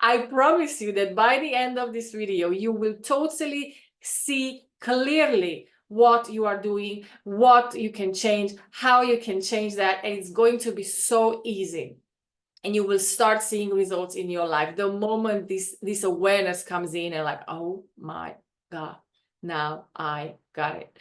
I promise you that by the end of this video, you will totally see clearly what you are doing, what you can change, how you can change that, and it's going to be so easy. And you will start seeing results in your life the moment this awareness comes in, and like, oh my God, now I got it.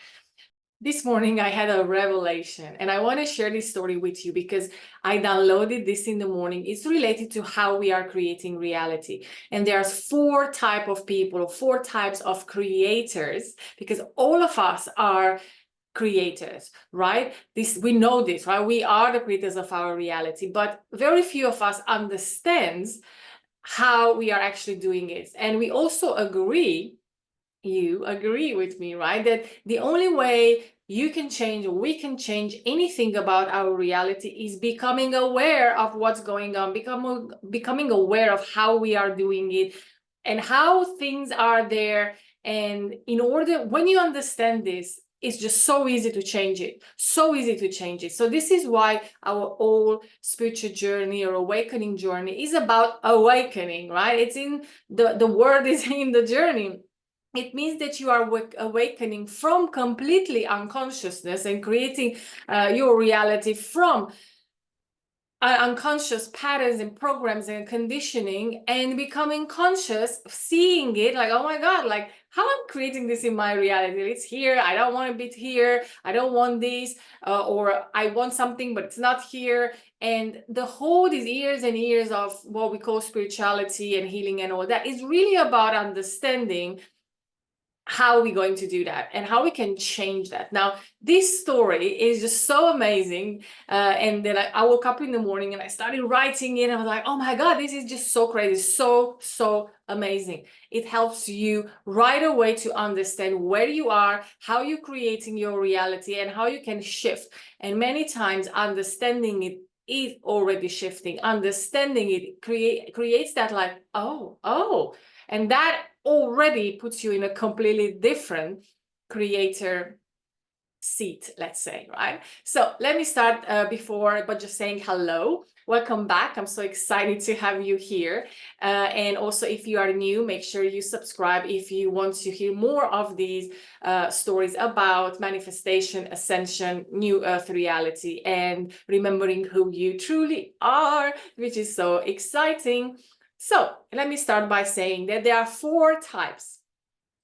This morning I had a revelation, and I want to share this story with you because I downloaded this in the morning. It's related to how we are creating reality. And there's 4 types of people, 4 types of creators, because all of us are creators, right? We know this, right? We are the creators of our reality, but very few of us understands how we are actually doing it. And we also agree, you agree with me, right? That the only way you can change, or we can change anything about our reality, is becoming aware of what's going on, becoming aware of how we are doing it and how things are there. And in order, when you understand this, it's just so easy to change it, so easy to change it. So this is why our whole spiritual journey or awakening journey is about awakening, right? It's in the word is in the journey. It means that you are awakening from completely unconsciousness and creating your reality from unconscious patterns and programs and conditioning, and becoming conscious, seeing it like, oh my God, like how I'm creating this in my reality. It's here. I don't want to be here. I don't want this, or I want something, but it's not here. And the whole these years and years of what we call spirituality and healing and all that is really about understanding how are we going to do that and how we can change that. Now, this story is just so amazing. And then I woke up in the morning and I started writing it. And I was like, oh my God, this is just so crazy. So amazing. It helps you right away to understand where you are, how you're creating your reality, and how you can shift. And many times understanding it is already shifting. Understanding it creates that like, oh. And that already puts you in a completely different creator seat, let's say, right? So let me start by just saying hello. Welcome back. I'm so excited to have you here. And also, if you are new, make sure you subscribe if you want to hear more of these stories about manifestation, ascension, new earth reality, and remembering who you truly are, which is so exciting. So let me start by saying that there are 4 types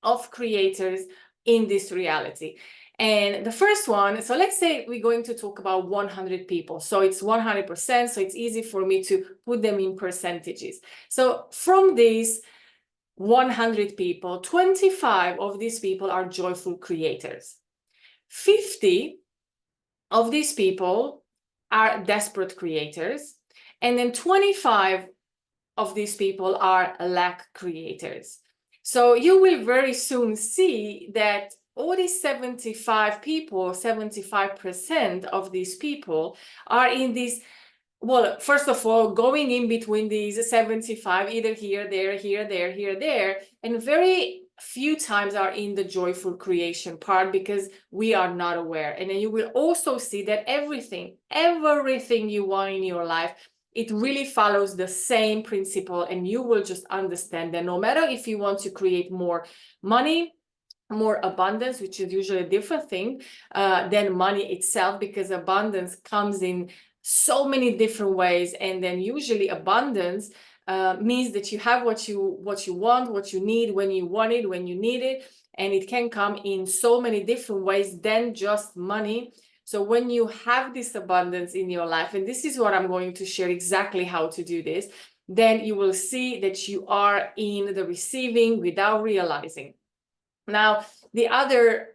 of creators in this reality. And the first one, so let's say we're going to talk about 100 people. So it's 100%, so it's easy for me to put them in percentages. So from these 100 people, 25 of these people are joyful creators. 50 of these people are desperate creators. And then 25 of these people are lack creators. So you will very soon see that all these 75 people, 75% of these people are in this, well, first of all, going in between these 75, either here, there, and very few times are in the joyful creation part because we are not aware. And then you will also see that everything you want in your life, it really follows the same principle, and you will just understand that no matter if you want to create more money, more abundance, which is usually a different thing than money itself, because abundance comes in so many different ways. And then usually abundance means that you have what you want, what you need, when you want it, when you need it. And it can come in so many different ways than just money. So when you have this abundance in your life, and this is what I'm going to share exactly how to do this, then you will see that you are in the receiving without realizing. Now, the other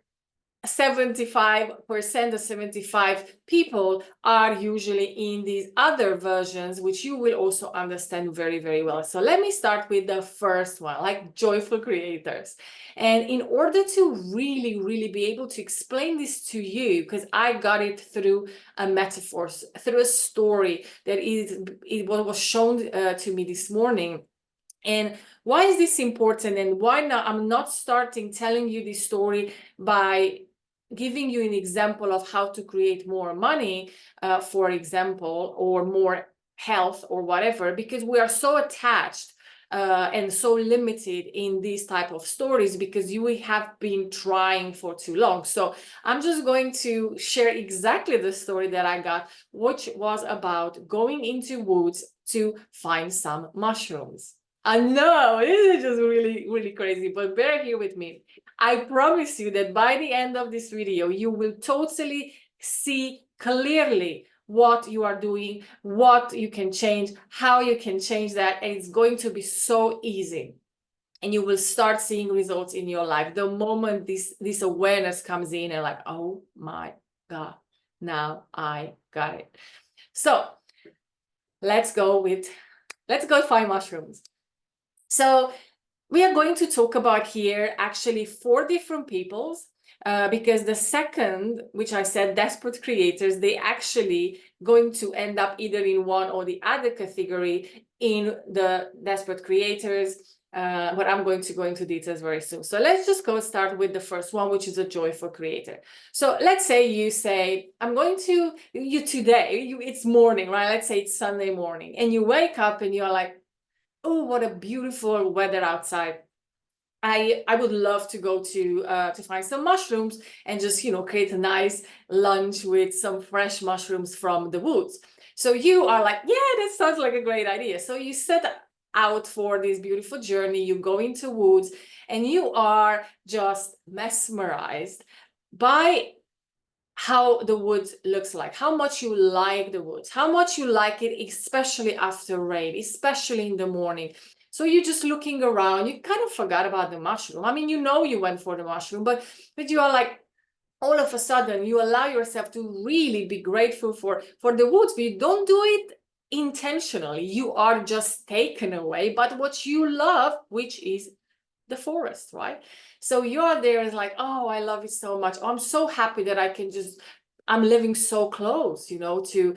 75% of 75 people are usually in these other versions, which you will also understand very, very well. So let me start with the first one, like joyful creators. And in order to really, really be able to explain this to you, because I got it through a metaphor, through a story that it was shown to me this morning. And why is this important, and why not? I'm not starting telling you this story by giving you an example of how to create more money, for example, or more health or whatever, because we are so attached and so limited in these type of stories because you have been trying for too long. So I'm just going to share exactly the story that I got, which was about going into woods to find some mushrooms. I know this is just really, really crazy, but bear here with me. I promise you that by the end of this video, you will totally see clearly what you are doing, what you can change, how you can change that. And it's going to be so easy. And you will start seeing results in your life the moment this awareness comes in and like, oh my God, now I got it. So let's go find mushrooms. So we are going to talk about here actually 4 different peoples, because the second, which I said, desperate creators, they actually going to end up either in one or the other category in the desperate creators, but I'm going to go into details very soon. So let's just go start with the first one, which is a joyful creator. So let's say you say, I'm going to, it's morning, right? Let's say it's Sunday morning, and you wake up and you're like, oh, what a beautiful weather outside. I would love to go to find some mushrooms and just, create a nice lunch with some fresh mushrooms from the woods. So you are like, yeah, that sounds like a great idea. So you set out for this beautiful journey, you go into woods, and you are just mesmerized by how the woods looks like, how much you like the woods, how much you like it, especially after rain, especially in the morning. So you're just looking around, you kind of forgot about the mushroom. I mean, you went for the mushroom, but you are like, all of a sudden you allow yourself to really be grateful for the woods, but you don't do it intentionally. You are just taken away by what you love, which is the forest, right? So you're there is like, oh, I love it so much. Oh, I'm so happy that I'm living so close, to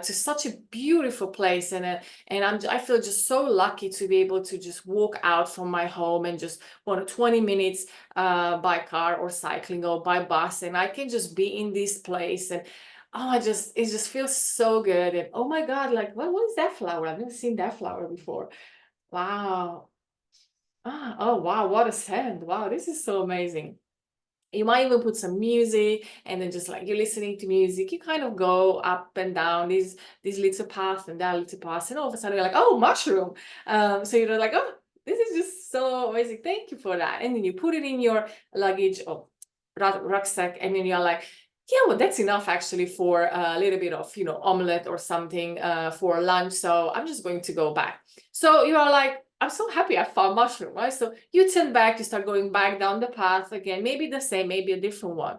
such a beautiful place, and I feel just so lucky to be able to just walk out from my home and just 20 minutes by car or cycling or by bus, and I can just be in this place, and it just feels so good. And oh my God, like what is that flower? I've never seen that flower before. Wow. Oh, wow, what a scent. Wow, this is so amazing. You might even put some music, and then just like you're listening to music, you kind of go up and down these little paths and that little paths, and all of a sudden you're like, oh, mushroom. So you're like, oh, this is just so amazing. Thank you for that. And then you put it in your luggage or rucksack, and then you're like, yeah, well, that's enough actually for a little bit of, omelette or something for lunch. So I'm just going to go back. So you are like, I'm so happy I found mushroom, right? So you turn back, you start going back down the path again, maybe the same, maybe a different one.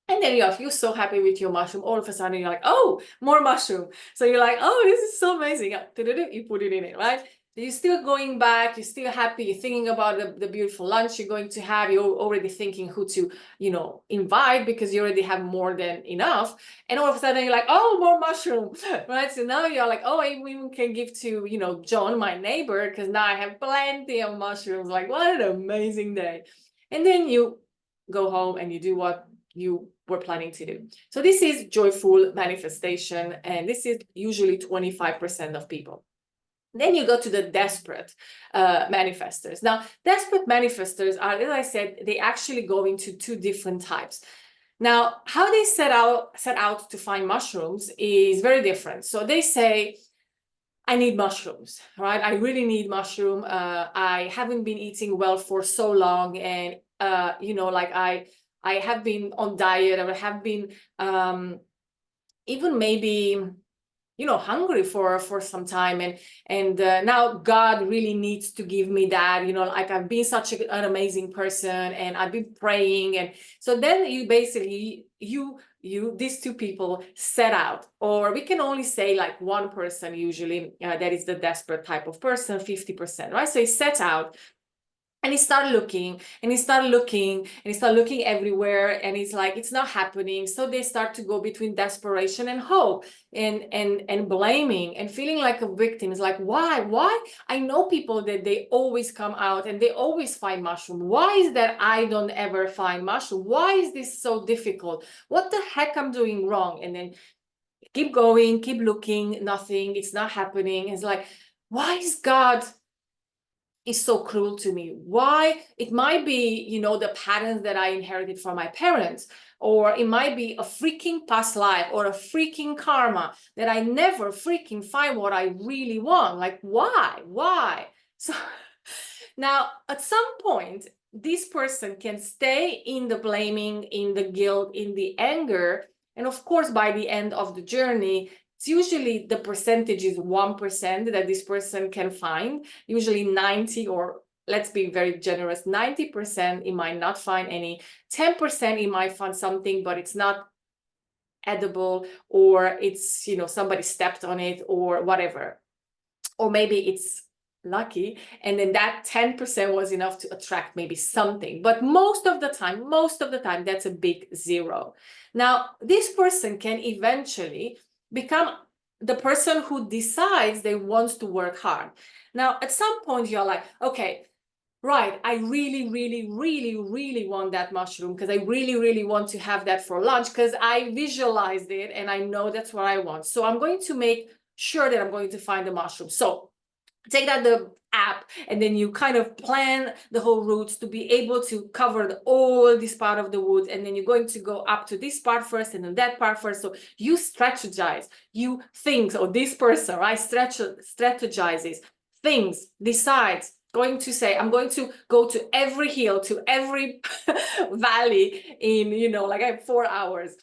And then you're so happy with your mushroom. All of a sudden, you're like, oh, more mushroom. So you're like, oh, this is so amazing. You put it in it, right? You're still going back. You're still happy. You're thinking about the beautiful lunch you're going to have. You're already thinking who to, invite, because you already have more than enough. And all of a sudden, you're like, oh, more mushroom, right? So now you're like, oh, I even can give to, John, my neighbor, because now I have plenty of mushrooms. Like, what an amazing day. And then you go home and you do what you were planning to do. So this is joyful manifestation, and this is usually 25% of people. Then you go to the desperate manifestors. Now, desperate manifestors are, as I said, they actually go into 2 different types. Now, how they set out to find mushrooms is very different. So they say, I need mushrooms, right? I really need mushroom. I haven't been eating well for so long, and like I have been on diet, or I have been even maybe hungry for some time, and now God really needs to give me that, like I've been such an amazing person, and I've been praying. And so then you basically these 2 people set out, or we can only say like one person usually, that is the desperate type of person, 50%, right? So he sets out, and he started looking, and he started looking, and he started looking everywhere, and he's like, it's not happening. So they start to go between desperation and hope, and blaming, and feeling like a victim. It's like, why? I know people that they always come out and they always find mushroom. Why is that I don't ever find mushroom? Why is this so difficult? What the heck I'm doing wrong? And then keep going, keep looking, nothing, it's not happening. It's like, why is God is so cruel to me? Why? It might be, you know, the patterns that I inherited from my parents, or it might be a freaking past life or a freaking karma that I never freaking find what I really want. Like, why? So now at some point, this person can stay in the blaming, in the guilt, in the anger. And of course, by the end of the journey, it's usually the percentage is 1% that this person can find. Usually 90, or let's be very generous, 90% it might not find any. 10% it might find something, but it's not edible, or it's, you know, somebody stepped on it or whatever. Or maybe it's lucky, and then that 10% was enough to attract maybe something. But most of the time, that's a big zero. Now, this person can eventually become the person who decides they wants to work hard. Now, at some point, you're like, okay, right, I really, really, really, really want that mushroom, because I really, really want to have that for lunch, because I visualized it and I know that's what I want. So I'm going to make sure that I'm going to find the mushroom. So take that the app, and then you kind of plan the whole route to be able to cover all this part of the woods, and then you're going to go up to this part first and then that part first. So you strategize, you think, or this person, right, strategizes, things, decides, going to say, I'm going to go to every hill, to every valley in, you know, like I have 4 hours,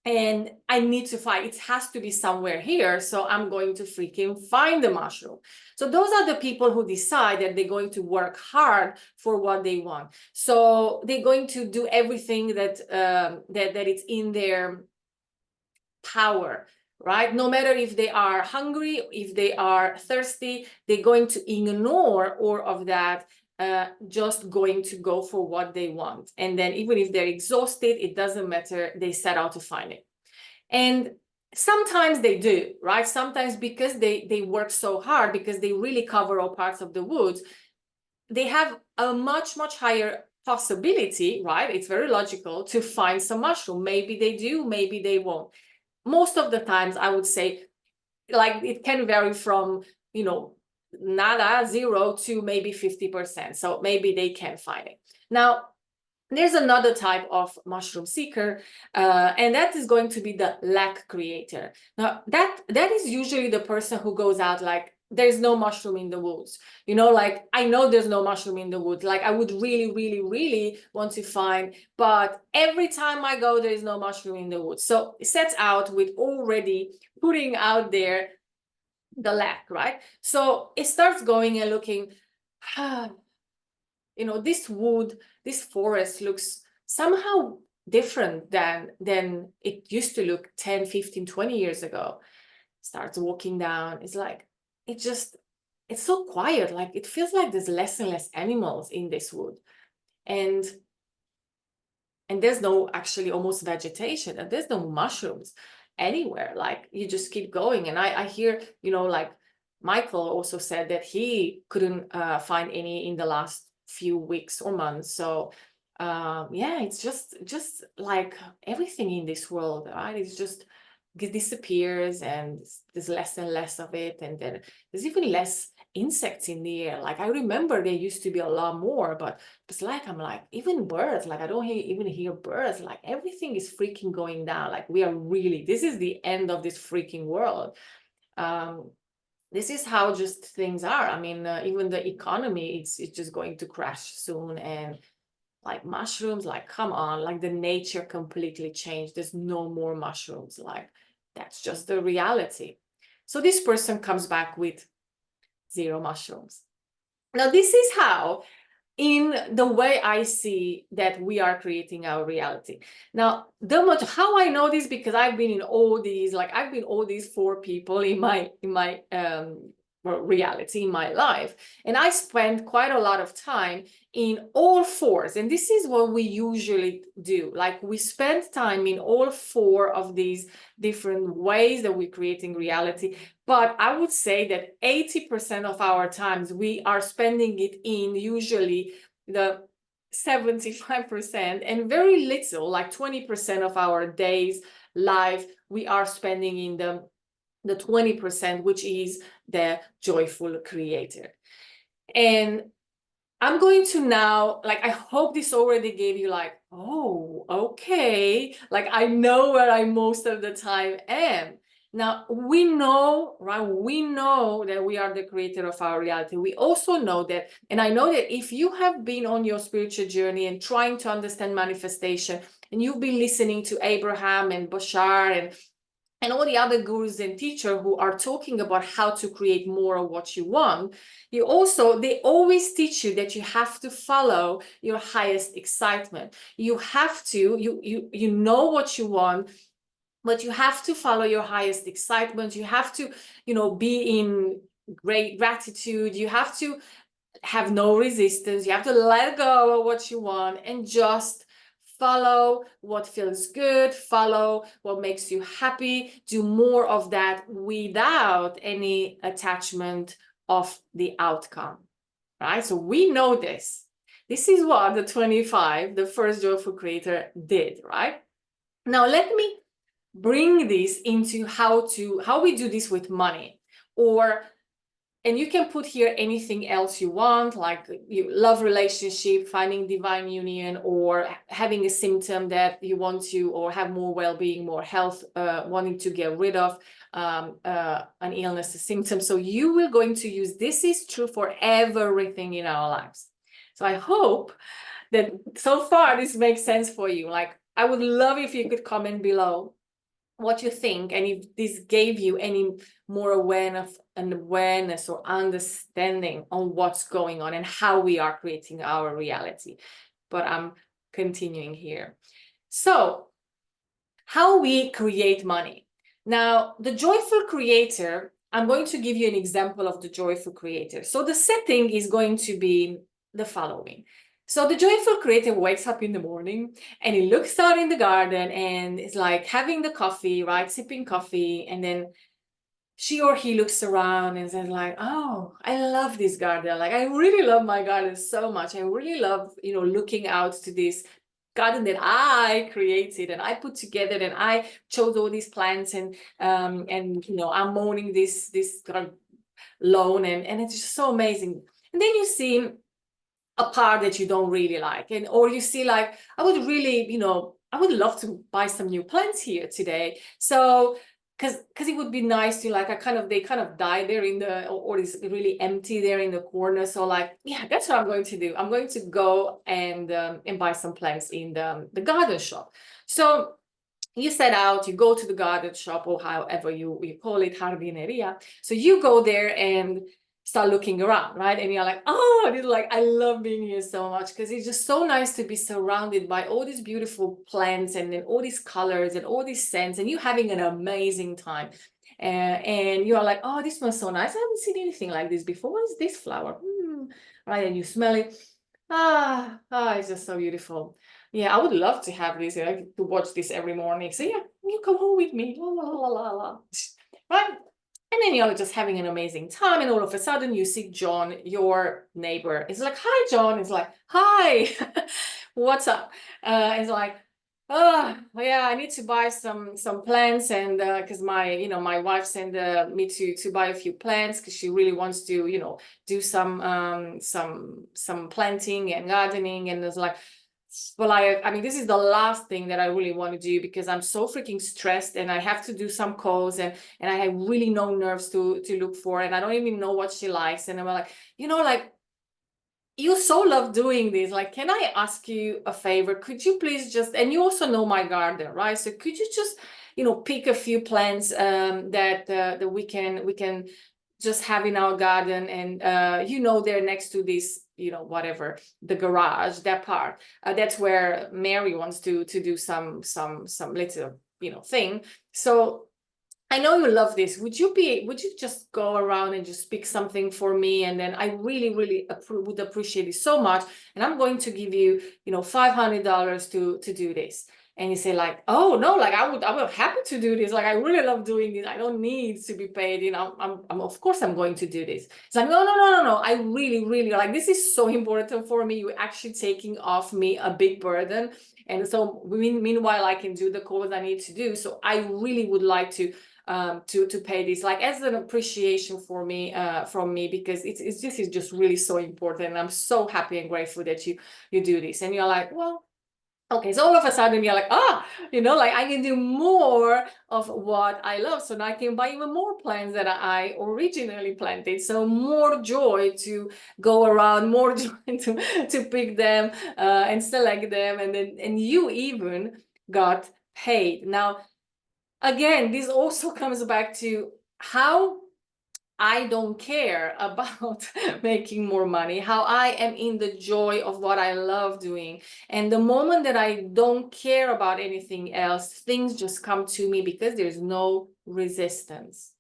and I need to find, it has to be somewhere here, so I'm going to freaking find the mushroom. So those are the people who decide that they're going to work hard for what they want. So they're going to do everything that that it's in their power, right? No matter if they are hungry, if they are thirsty, they're going to ignore all of that, just going to go for what they want. And then even if they're exhausted, it doesn't matter, they set out to find it. And sometimes they do, right? Sometimes because they work so hard, because they really cover all parts of the woods, they have a much, much higher possibility, right? It's very logical to find some mushroom. Maybe they do, maybe they won't. Most of the times, I would say, like, it can vary from, you know, nada, 0 to maybe 50%. So maybe they can find it. Now, there's another type of mushroom seeker, and that is going to be the lack creator. Now, that is usually the person who goes out like, there's no mushroom in the woods. You know, like, I know there's no mushroom in the woods. Like, I would really, really, really want to find, but every time I go, there is no mushroom in the woods. So it sets out with already putting out there the lack, right? So it starts going and looking, you know, this wood, this forest looks somehow different than it used to look 10, 15, 20 years ago. Starts walking down, it's like, it's so quiet, like it feels like there's less and less animals in this wood, and there's no actually almost vegetation, and there's no mushrooms anywhere. Like, you just keep going, and I hear, you know, like Michael also said that he couldn't find any in the last few weeks or months. So yeah, it's just like everything in this world, right? It's just, it disappears, and there's less and less of it, and then there's even less insects in the air. Like, I remember there used to be a lot more, but it's like, I'm like, even birds, like I don't even hear birds. Like, everything is freaking going down. Like, we are really, this is the end of this freaking world. This is how just things are. I mean, even the economy, it's just going to crash soon. And like, mushrooms, like, come on, like, the nature completely changed. There's no more mushrooms. Like, that's just the reality. So this person comes back with 0 mushrooms. Now, this is how, in the way I see that we are creating our reality. Now, how I know this, because I've been in all these, like, I've been all these 4 people in my reality, in my life, and I spend quite a lot of time in all 4s, and this is what we usually do. Like, we spend time in all 4 of these different ways that we're creating reality. But I would say that 80% of our times we are spending it in usually the 75%, and very little, like 20% of our days life, we are spending in the 20%, which is the joyful creator. And I'm going to now, like, I hope this already gave you like, oh, okay. Like, I know where I most of the time am. Now, we know, right? We know that we are the creator of our reality. We also know that, and I know that if you have been on your spiritual journey and trying to understand manifestation, and you've been listening to Abraham and Bashar and all the other gurus and teachers who are talking about how to create more of what you want, they always teach you that you have to follow your highest excitement. You have to, you know what you want, but you have to follow your highest excitement. You have to, be in great gratitude. You have to have no resistance. You have to let go of what you want and just follow what feels good, follow what makes you happy, do more of that without any attachment of the outcome, right? So we know this. This is what the 25, the first joyful creator, did, right? Now let me bring this into how we do this with money, and you can put here anything else you want, like you love relationship, finding divine union, or having a symptom that you want to, or have more well-being, more health, wanting to get rid of an illness, a symptom. So you will going to use, this is true for everything in our lives. So I hope that so far this makes sense for you. Like, I would love if you could comment below what you think, and if this gave you any more awareness or understanding on what's going on and how we are creating our reality. But I'm continuing here. So how we create money. Now, the joyful creator, I'm going to give you an example of the joyful creator. So the setting is going to be the following. So the joyful creator wakes up in the morning and he looks out in the garden and is like having the coffee, right? Sipping coffee. And then she or he looks around and says like, oh, I love this garden. Like, I really love my garden so much. I really love, looking out to this garden that I created and I put together, and I chose all these plants, and I'm mowing this lawn, and it's just so amazing. And then you see a part that you don't really like, or you see like, I would really, I would love to buy some new plants here today. So because it would be nice to, like, they kind of die there in the, or it's really empty there in the corner. So like, yeah, that's what I'm going to do. I'm going to go and buy some plants in the garden shop. So you set out, you go to the garden shop, or however you call it, jardineria. So you go there and start looking around, right? And you're like, oh, this, like, I love being here so much, because it's just so nice to be surrounded by all these beautiful plants and then all these colors and all these scents, and you having an amazing time. And you're like, oh, this smells so nice. I haven't seen anything like this before. What is this flower? Right? And you smell it. It's just so beautiful. Yeah, I would love to have this, to watch this every morning. So yeah, you come home with me. La, la, la, la, la. Right? And then you're just having an amazing time, and all of a sudden you see John, your neighbor. It's like, hi, John. It's like, hi, what's up? It's like, oh, yeah, I need to buy some plants, and because my wife sent me to buy a few plants, because she really wants to, do some planting and gardening. And it's like, well, I mean, this is the last thing that I really want to do, because I'm so freaking stressed, and I have to do some calls, and I have really no nerves to look for, and I don't even know what she likes. And I'm like, like, you so love doing this. Like, can I ask you a favor? Could you please just, and you also know my garden, right? So could you just, pick a few plants that we can just have in our garden, and they're next to this, whatever, the garage, that part, that's where Mary wants to do some little thing. So I know you love this. Would you just go around and just pick something for me? And then I really, really would appreciate it so much. And I'm going to give you, $500 to do this. And you say like, oh no, like I would happy to do this. Like, I really love doing this. I don't need to be paid. I'm of course I'm going to do this. It's like, no. I really, really, like, this is so important for me. You're actually taking off me a big burden. And so meanwhile, I can do the calls I need to do. So I really would like to to pay this, like as an appreciation for me, from me, because this is just really so important. And I'm so happy and grateful that you do this. And you're like, well, okay, so all of a sudden you're like, like I can do more of what I love. So now I can buy even more plants that I originally planted. So more joy to go around, more joy to pick them and select them. And you even got paid. Now, again, this also comes back to how I don't care about making more money, how I am in the joy of what I love doing. And the moment that I don't care about anything else, things just come to me because there's no resistance.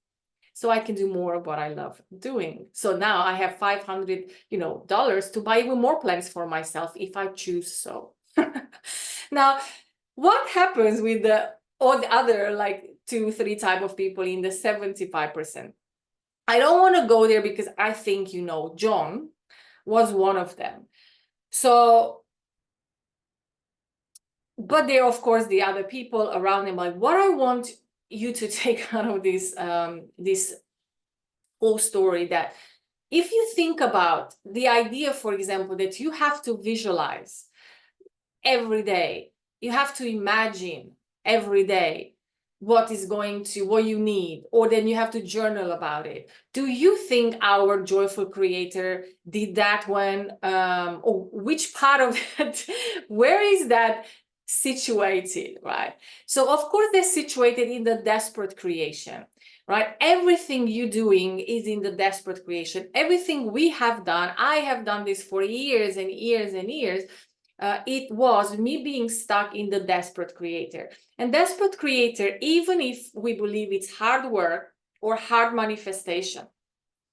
So I can do more of what I love doing. So now I have $500, dollars to buy even more plants for myself if I choose so. Now, what happens with all the other like 2-3 type of people in the 75%? I don't want to go there because I think, John was one of them. So, but there, of course, the other people around him. Like, what I want you to take out of this whole story, that if you think about the idea, for example, that you have to visualize every day, you have to imagine every day what you need, or then you have to journal about it. Do you think our joyful creator did that when, or which part of that, where is that situated, right? So of course they're situated in the desperate creation, right? Everything you're doing is in the desperate creation. Everything we have done, I have done this for years and years and years. It was me being stuck in the desperate creator. And desperate creator, even if we believe it's hard work or hard manifestation,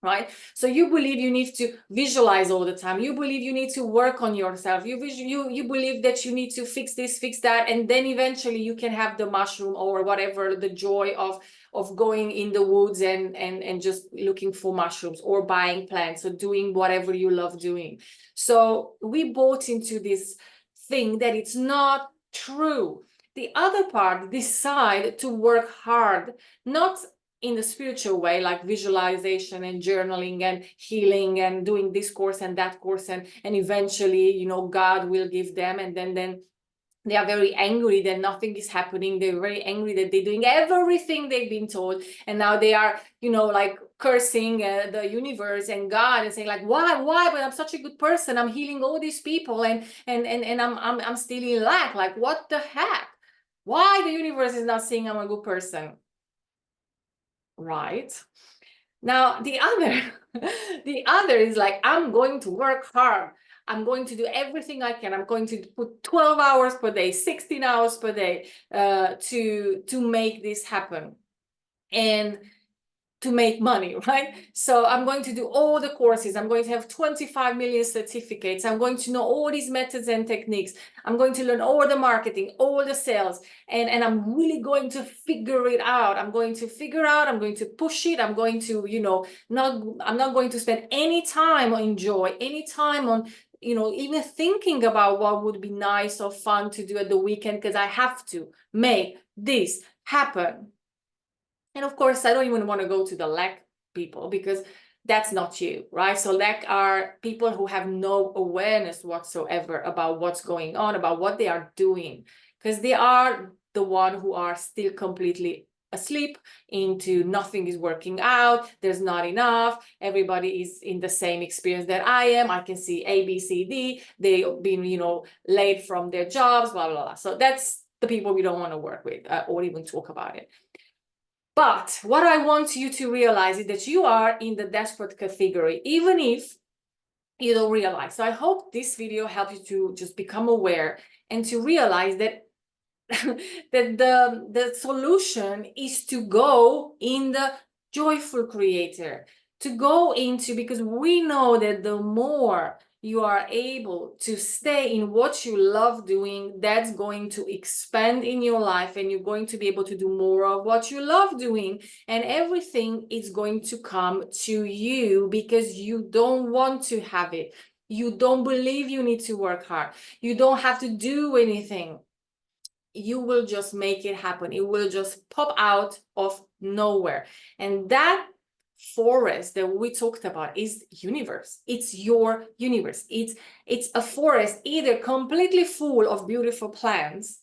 right? So you believe you need to visualize all the time. You believe you need to work on yourself. You believe that you need to fix this, fix that, and then eventually you can have the mushroom or whatever, the joy of going in the woods and just looking for mushrooms or buying plants or doing whatever you love doing. So we bought into this thing that it's not true. The other part decide to work hard, not in the spiritual way, like visualization and journaling and healing and doing this course and that course, and eventually, God will give them, and then they are very angry that nothing is happening. They're very angry that they're doing everything they've been told, and now they are, like cursing the universe and God and saying like, why? But I'm such a good person. I'm healing all these people, and I'm still in lack. Like, what the heck? Why the universe is not saying I'm a good person? Right. Now, the other is like, I'm going to work hard. I'm going to do everything I can. I'm going to put 12 hours per day, 16 hours per day to make this happen and to make money, right? So I'm going to do all the courses. I'm going to have 25 million certificates. I'm going to know all these methods and techniques. I'm going to learn all the marketing, all the sales, and I'm really going to figure it out. I'm going to figure out, I'm going to push it. I'm going to, I'm not going to spend any time on joy, any time on, even thinking about what would be nice or fun to do at the weekend, because I have to make this happen. And of course, I don't even want to go to the lack people, because that's not you, right? So lack are people who have no awareness whatsoever about what's going on, about what they are doing, because they are the one who are still completely asleep into nothing is working out, there's not enough, everybody is in the same experience that I am. I can see A, B, C, D, they've been, laid from their jobs, blah, blah, blah. So that's the people we don't want to work with or even talk about it. But what I want you to realize is that you are in the desperate category, even if you don't realize. So I hope this video helps you to just become aware and to realize that that the solution is to go in the joyful creator, to go into, because we know that the more you are able to stay in what you love doing, that's going to expand in your life, and you're going to be able to do more of what you love doing, and everything is going to come to you because you don't want to have it. You don't believe you need to work hard. You don't have to do anything. You will just make it happen. It will just pop out of nowhere. And that forest that we talked about is universe. It's your universe. It's a forest either completely full of beautiful plants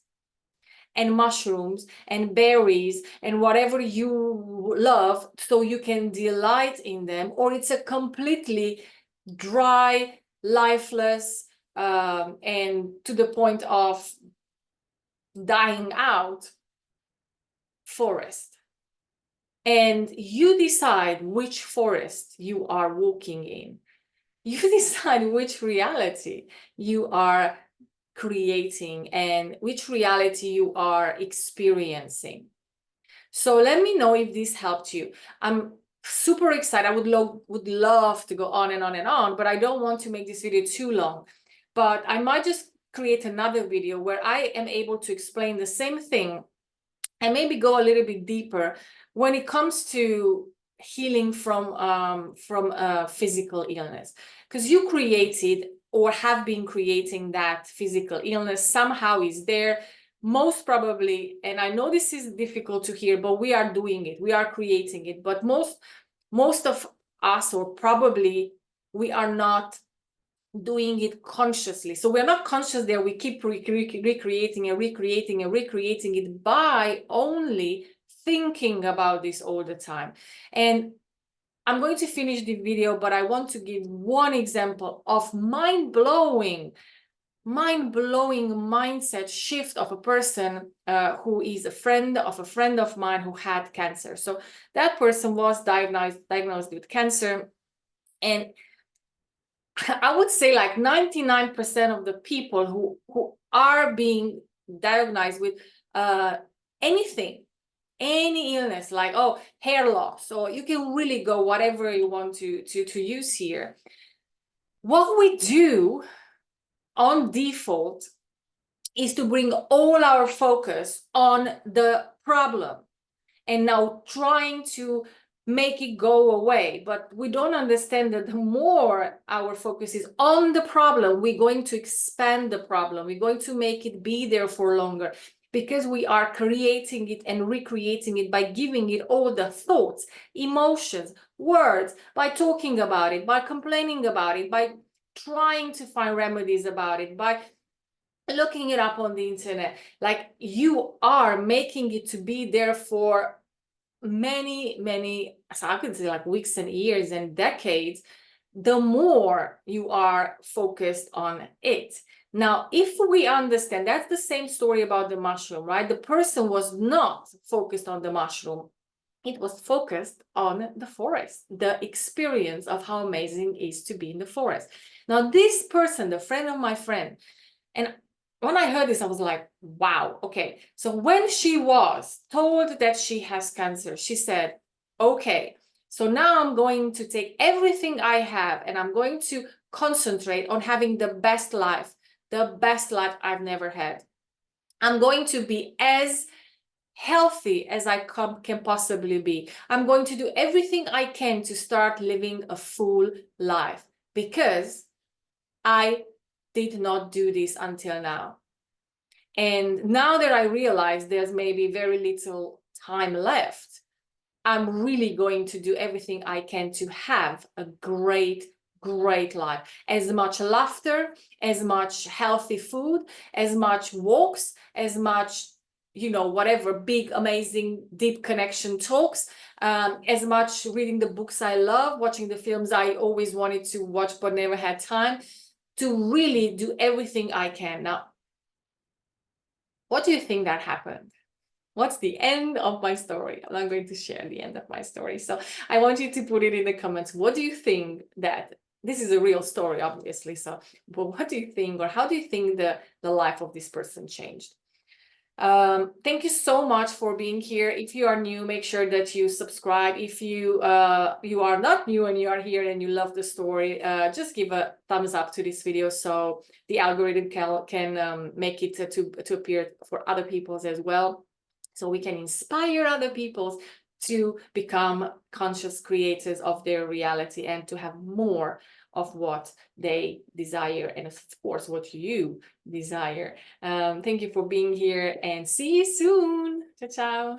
and mushrooms and berries and whatever you love, so you can delight in them, or it's a completely dry, lifeless, and to the point of dying out forest. And you decide which forest you are walking in. You decide which reality you are creating and which reality you are experiencing. So let me know if this helped you. I'm super excited. I would love to go on and on and on, but I don't want to make this video too long. But I might just create another video where I am able to explain the same thing and maybe go a little bit deeper when it comes to healing from physical illness, because you created or have been creating that physical illness. Somehow is there, most probably, and I know this is difficult to hear, but we are doing it, we are creating it, but most of us, or probably we are not doing it consciously. So we're not conscious there. We keep recreating and recreating and recreating it by only thinking about this all the time. And I'm going to finish the video, but I want to give one example of mind-blowing mindset shift of a person who is a friend of mine who had cancer. So that person was diagnosed with cancer, and I would say like 99% of the people who are being diagnosed with anything, any illness, like, oh, hair loss, or you can really go whatever you want to use here. What we do on default is to bring all our focus on the problem and now trying to make it go away. But we don't understand that the more our focus is on the problem, we're going to expand the problem. We're going to make it be there for longer, because we are creating it and recreating it by giving it all the thoughts, emotions, words, by talking about it, by complaining about it, by trying to find remedies about it, by looking it up on the internet. Like, you are making it to be there for many, so I could say like weeks and years and decades, the more you are focused on it. Now, if we understand, that's the same story about the mushroom, right? The person was not focused on the mushroom. It was focused on the forest, the experience of how amazing it is to be in the forest. Now, this person, the friend of my friend, and when I heard this, I was like, wow, okay. So when she was told that she has cancer, she said, okay, so now I'm going to take everything I have and I'm going to concentrate on having the best life I've never had. I'm going to be as healthy as I can possibly be. I'm going to do everything I can to start living a full life, because I did not do this until now. And now that I realize there's maybe very little time left, I'm really going to do everything I can to have a great life. As much laughter, as much healthy food, as much walks, as much, you know, whatever big, amazing, deep connection talks, as much reading the books I love, watching the films I always wanted to watch but never had time, to really do everything I can. Now, what do you think that happened? What's the end of my story? I'm not going to share the end of my story. So I want you to put it in the comments. What do you think that, this is a real story, obviously. So, but what do you think, or how do you think the life of this person changed? Thank you so much for being here. If you are new, make sure that you subscribe. If you you are not new and you are here and you love the story, just give a thumbs up to this video so the algorithm can make it to appear for other people as well, so we can inspire other people to become conscious creators of their reality and to have more of what they desire, and of course what you desire. Thank you for being here, and see you soon. Ciao, ciao.